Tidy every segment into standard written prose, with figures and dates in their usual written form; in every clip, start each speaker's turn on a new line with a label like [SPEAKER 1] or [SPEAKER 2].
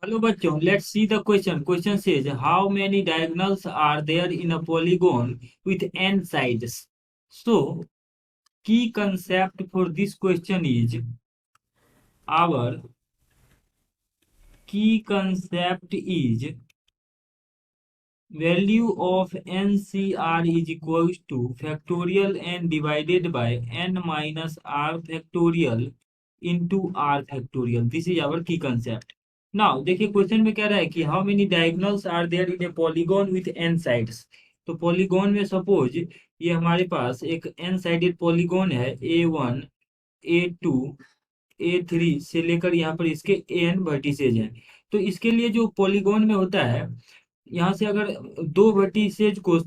[SPEAKER 1] Hello bachon, let's see the question. Question says how many diagonals are there in a polygon with n sides? So key concept for this question is our key concept is value of NCR is equals to factorial n divided by n minus r factorial into r factorial. This is our key concept. Now देखिए question में कह रहा है कि how many diagonals are there in a polygon with n sides. तो polygon में suppose ये हमारे पास एक एन साइडेड पॉलीगॉन है A1 A2 A3 से लेकर यहाँ पर इसके एन वर्टिसेज हैं। तो इसके लिए जो पॉलीगॉन में होता है, यहाँ से अगर दो वर्टिसेज को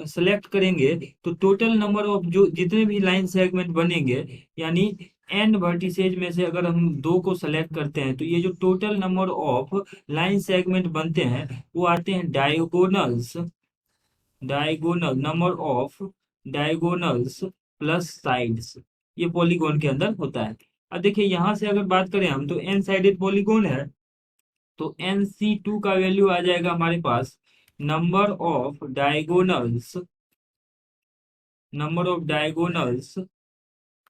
[SPEAKER 1] सेलेक्ट करेंगे तो टोटल नंबर ऑफ जो जितने भी लाइन सेगमेंट बनेंगे, यानी एन वर्टिसेज में से अगर हम दो को सेलेक्ट करते हैं तो ये जो total number of line segment बनते हैं वो आते हैं diagonals. Diagonal number of diagonals plus sides, ये पॉलीगॉन के अंदर होता है। अब देखिए यहाँ से अगर बात करें हम तो एन साइडेड पॉलीगॉन है, तो NC2 का वैल्यू आ जाएगा हमारे पास number of diagonals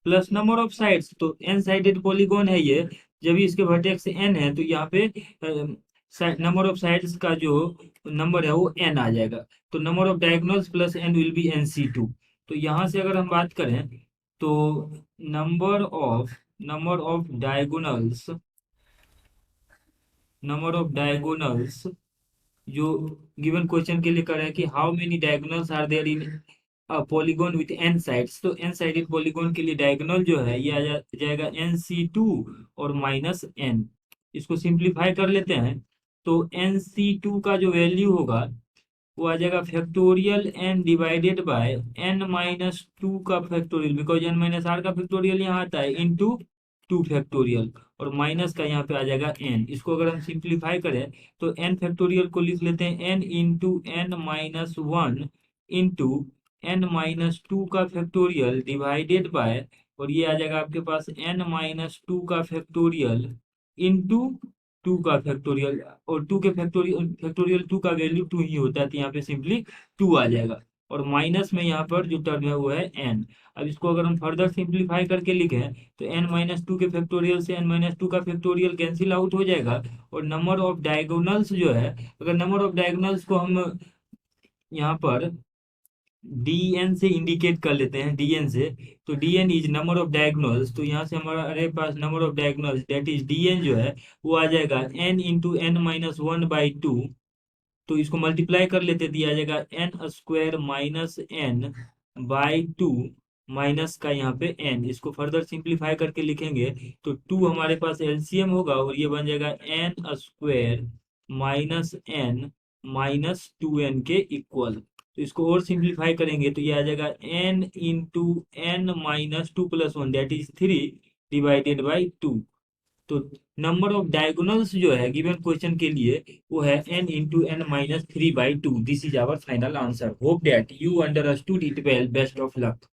[SPEAKER 1] plus number of sides. तो एन साइडेड पॉलीगॉन है ये, जब भी इसके वर्टेक्स एन है तो यहाँ पे नंबर ऑफ साइड्स का जो नंबर है वो एन आ जाएगा। तो number of diagonals plus n will be NC2। तो यहाँ से अगर हम बात करें तो number of number of diagonals number of diagonals जो गिवन क्वेश्चन के लिए कर रहा है कि how many diagonals are there in polygon with n sides. तो एन साइडेड पॉलीगॉन के लिए डायगोनल जो है ये जाएगा NC2 और माइनस एन। इसको सिंप्लीफाई कर लेते हैं तो NC2 का जो वैल्यू होगा वो आ जाएगा factorial n divided by n minus two का factorial, because n minus r का फैक्टोरियल यहाँ आता है इंटू टू फैक्टोरियल, और माइनस का यहाँ पे आ जाएगा एन। इसको अगर हम सिंप्लीफाई करें तो एन फैक्टोरियल को लिख लेते हैं n into n minus one into n minus two का फैक्टोरियल डिवाइडेड बाय, और ये आ जाएगा आपके पास एन माइनस टू का फैक्टोरियल इंटू टू का फैक्टोरियल, और टू के फैक्टोरियल फैक्टोरियल टू का वैल्यू टू ही होता है, तो यहाँ पे सिंपली टू आ जाएगा, और माइनस में यहाँ पर जो टर्म है वो है एन। अब इसको अगर हम फर्दर सिंप्लीफाई करके लिखें तो एन माइनस टू के फैक्टोरियल से एन माइनस टू का फैक्टोरियल कैंसिल आउट हो जाएगा, और नंबर ऑफ डायगोनल्स जो है, अगर नंबर ऑफ डायगोनल्स को हम यहाँ पर dn से इंडिकेट कर लेते हैं, dn से, तो dn is number of diagonals. तो यहाँ से हमारे पास number of diagonals that is dn जो है वो आ जाएगा n into n minus one by two. तो इसको मल्टीप्लाई कर लेते दिया जाएगा n square minus n by two, minus का यहाँ पे n। इसको फर्दर सिंप्लीफाई करके लिखेंगे तो टू हमारे पास एलसीएम होगा और ये बन जाएगा n square minus n minus two n के इक्वल। तो इसको और सिंप्लीफाई करेंगे तो ये आ जाएगा n into n minus two plus one that is three divided by two. तो नंबर ऑफ डायगोनल्स जो है गिवन क्वेश्चन के लिए वो है n into n minus three by two. This is our final answer. Hope that you understood it well. Best of luck.